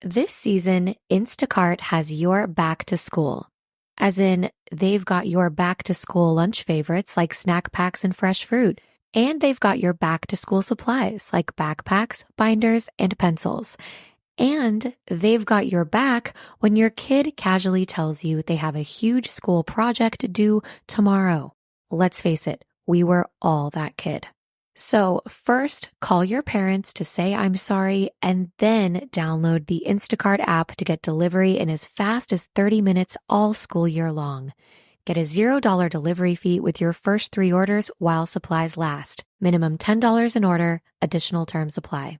This season, Instacart has your back to school. As in, they've got your back to school lunch favorites like snack packs and fresh fruit. And they've got your back to school supplies like backpacks, binders, and pencils. And they've got your back when your kid casually tells you they have a huge school project due tomorrow. Let's face it, we were all that kid. So first, call your parents to say I'm sorry, and then download the Instacart app to get delivery in as fast as 30 minutes all school year long. Get a $0 delivery fee with your first 3 orders while supplies last. Minimum $10 an order. Additional terms apply.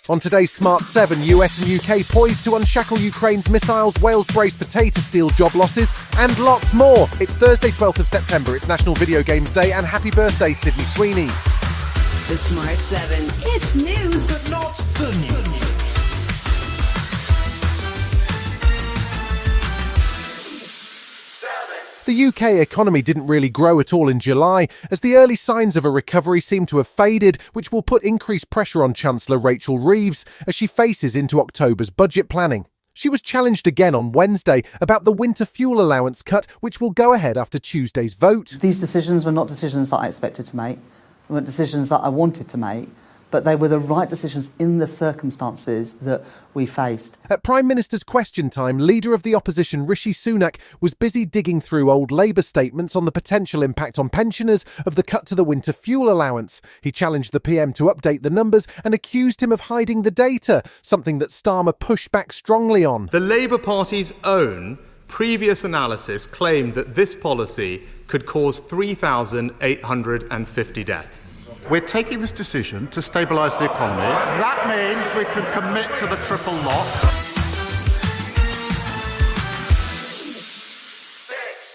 On today's Smart 7, US and UK poised to unshackle Ukraine's missiles, Wales braced for Tata Steel job losses, and lots more. It's Thursday, 12th of September. It's National Video Games Day, and happy birthday, Sydney Sweeney. The Smart 7. It's news, but not the news. The UK economy didn't really grow at all in July, as the early signs of a recovery seem to have faded, which will put increased pressure on Chancellor Rachel Reeves as she faces into October's budget planning. She was challenged again on Wednesday about the winter fuel allowance cut, which will go ahead after Tuesday's vote. These decisions were not decisions that I expected to make. They weren't decisions that I wanted to make, but they were the right decisions in the circumstances that we faced. At Prime Minister's Question Time, leader of the opposition Rishi Sunak was busy digging through old Labour statements on the potential impact on pensioners of the cut to the winter fuel allowance. He challenged the PM to update the numbers and accused him of hiding the data, something that Starmer pushed back strongly on. The Labour Party's own previous analysis claimed that this policy could cause 3,850 deaths. We're taking this decision to stabilise the economy. That means we can commit to the triple lock.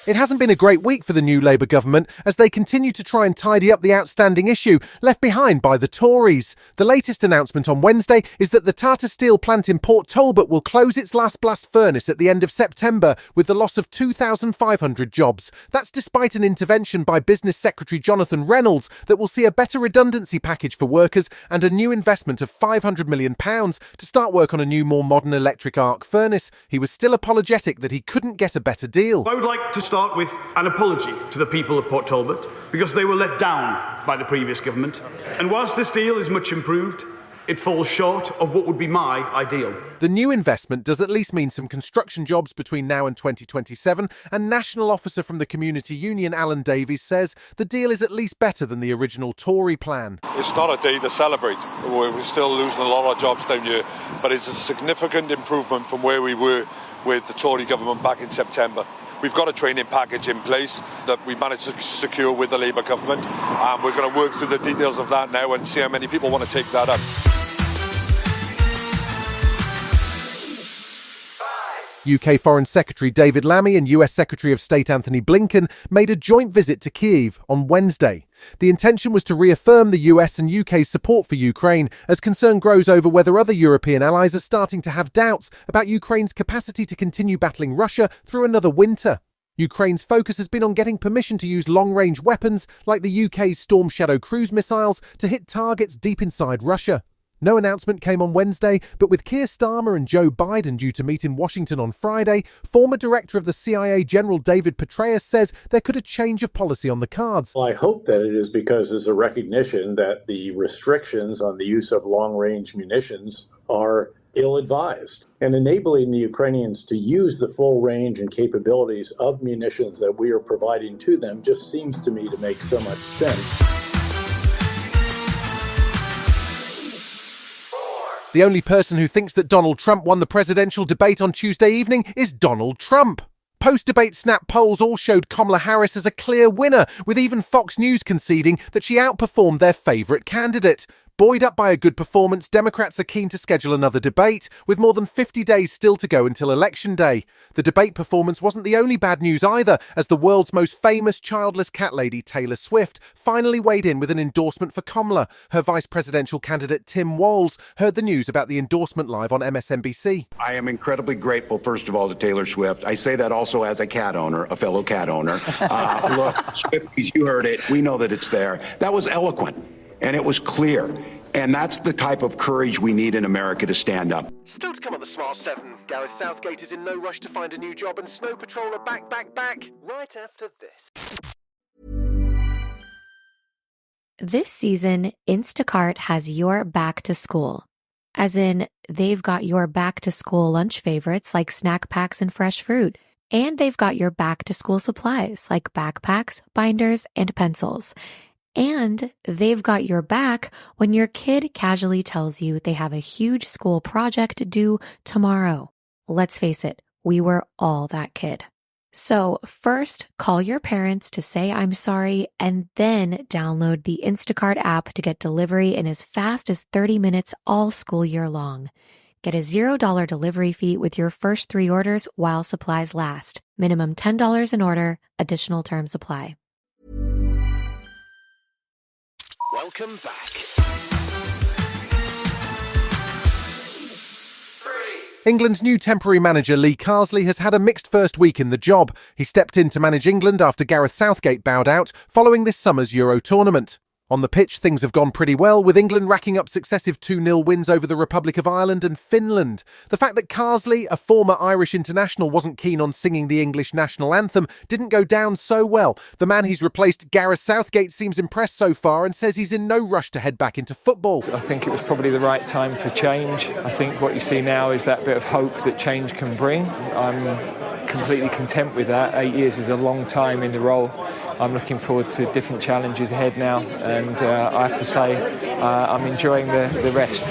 It hasn't been a great week for the new Labour government as they continue to try and tidy up the outstanding issue left behind by the Tories. The latest announcement on Wednesday is that the Tata Steel plant in Port Talbot will close its last blast furnace at the end of September with the loss of 2,500 jobs. That's despite an intervention by Business Secretary Jonathan Reynolds that will see a better redundancy package for workers and a new investment of £500 million to start work on a new, more modern electric arc furnace. He was still apologetic that he couldn't get a better deal. I would like to start with an apology to the people of Port Talbot because they were let down by the previous government. And whilst this deal is much improved, it falls short of what would be my ideal. The new investment does at least mean some construction jobs between now and 2027, and National Officer from the Community Union Alan Davies says the deal is at least better than the original Tory plan. It's not a day to celebrate. We're still losing a lot of jobs down here, but it's a significant improvement from where we were with the Tory government back in September. We've got a training package in place that we managed to secure with the Labour government, and we're going to work through the details of that now and see how many people want to take that up. UK Foreign Secretary David Lammy and US Secretary of State Anthony Blinken made a joint visit to Kyiv on Wednesday. The intention was to reaffirm the US and UK's support for Ukraine as concern grows over whether other European allies are starting to have doubts about Ukraine's capacity to continue battling Russia through another winter. Ukraine's focus has been on getting permission to use long-range weapons like the UK's Storm Shadow cruise missiles to hit targets deep inside Russia. No announcement came on Wednesday, but with Keir Starmer and Joe Biden due to meet in Washington on Friday, former director of the CIA General David Petraeus says there could a change of policy on the cards. Well, I hope that it is because there's a recognition that the restrictions on the use of long-range munitions are ill-advised. And enabling the Ukrainians to use the full range and capabilities of munitions that we are providing to them just seems to me to make so much sense. The only person who thinks that Donald Trump won the presidential debate on Tuesday evening is Donald Trump. Post-debate snap polls all showed Kamala Harris as a clear winner, with even Fox News conceding that she outperformed their favourite candidate. Buoyed up by a good performance, Democrats are keen to schedule another debate, with more than 50 days still to go until Election Day. The debate performance wasn't the only bad news either, as the world's most famous childless cat lady, Taylor Swift, finally weighed in with an endorsement for Kamala. Her vice presidential candidate, Tim Walz, heard the news about the endorsement live on MSNBC. I am incredibly grateful, first of all, to Taylor Swift. I say that also as a cat owner, a fellow cat owner. Look, Swifties, you heard it. We know that it's there. That was eloquent. And it was clear. And that's the type of courage we need in America to stand up. Still to come on the Smart 7, Gareth Southgate is in no rush to find a new job, and Snow Patrol are back, right after this. This season, Instacart has your back to school. As in, they've got your back to school lunch favorites like snack packs and fresh fruit. And they've got your back to school supplies like backpacks, binders, and pencils. And they've got your back when your kid casually tells you they have a huge school project due tomorrow. Let's face it, we were all that kid. So first, call your parents to say I'm sorry, and then download the Instacart app to get delivery in as fast as 30 minutes all school year long. Get a $0 delivery fee with your first 3 orders while supplies last. Minimum $10 an order. Additional terms apply. Welcome back. England's new temporary manager Lee Carsley has had a mixed first week in the job. He stepped in to manage England after Gareth Southgate bowed out following this summer's Euro tournament. On the pitch, things have gone pretty well, with England racking up successive 2-0 wins over the Republic of Ireland and Finland. The fact that Carsley, a former Irish international, wasn't keen on singing the English national anthem didn't go down so well. The man he's replaced, Gareth Southgate, seems impressed so far and says he's in no rush to head back into football. I think it was probably the right time for change. I think what you see now is that bit of hope that change can bring. I'm completely content with that. 8 years is a long time in the role. I'm looking forward to different challenges ahead now, and I have to say I'm enjoying the rest.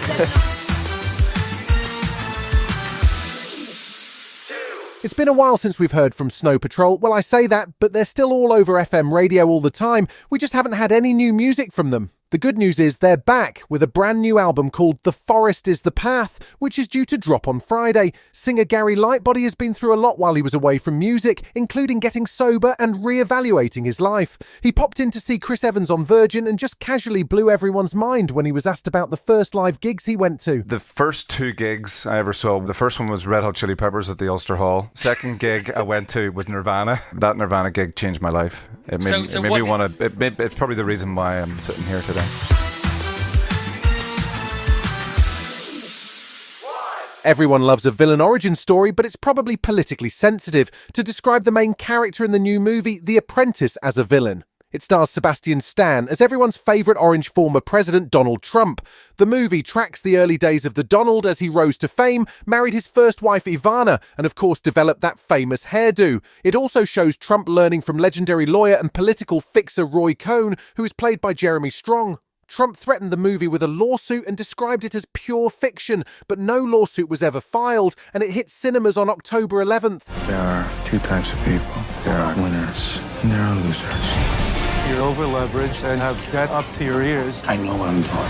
It's been a while since we've heard from Snow Patrol. Well, I say that, but they're still all over FM radio all the time. We just haven't had any new music from them. The good news is they're back with a brand new album called The Forest is the Path, which is due to drop on Friday. Singer Gary Lightbody has been through a lot while he was away from music, including getting sober and re-evaluating his life. He popped in to see Chris Evans on Virgin and just casually blew everyone's mind when he was asked about the first live gigs he went to. The first 2 gigs I ever saw, the first one was Red Hot Chili Peppers at the Ulster Hall. Second gig I went to was Nirvana. That Nirvana gig changed my life. It made me want to. It's probably the reason why I'm sitting here today. Everyone loves a villain origin story, but it's probably politically sensitive to describe the main character in the new movie, The Apprentice, as a villain. It stars Sebastian Stan as everyone's favourite orange former president, Donald Trump. The movie tracks the early days of the Donald as he rose to fame, married his first wife Ivana, and of course developed that famous hairdo. It also shows Trump learning from legendary lawyer and political fixer Roy Cohn, who is played by Jeremy Strong. Trump threatened the movie with a lawsuit and described it as pure fiction, but no lawsuit was ever filed, and it hit cinemas on October 11th. There are 2 types of people. There are winners and there are losers. You're over-leveraged and have debt up to your ears. I know what I'm doing.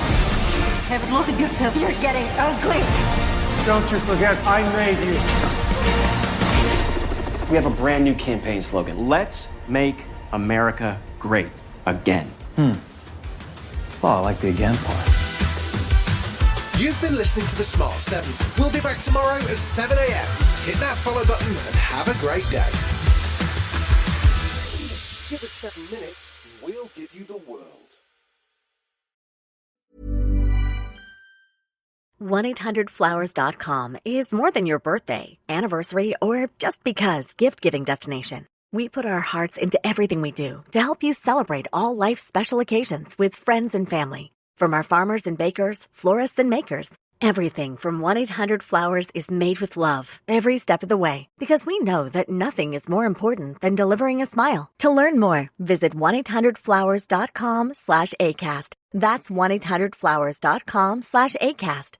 Kevin, look at yourself. You're getting ugly. Don't you forget, I made you. We have a brand new campaign slogan. Let's make America great again. Well, I like the again part. You've been listening to The Smart 7. We'll be back tomorrow at 7 a.m. Hit that follow button and have a great day. Give us 7 minutes and we'll give you the world. 1-800-Flowers.com is more than your birthday, anniversary, or just because gift-giving destination. We put our hearts into everything we do to help you celebrate all life's special occasions with friends and family. From our farmers and bakers, florists and makers, everything from 1-800-Flowers is made with love every step of the way, because we know that nothing is more important than delivering a smile. To learn more, visit 1-800-Flowers.com/ACAST. That's 1-800-Flowers.com/ACAST.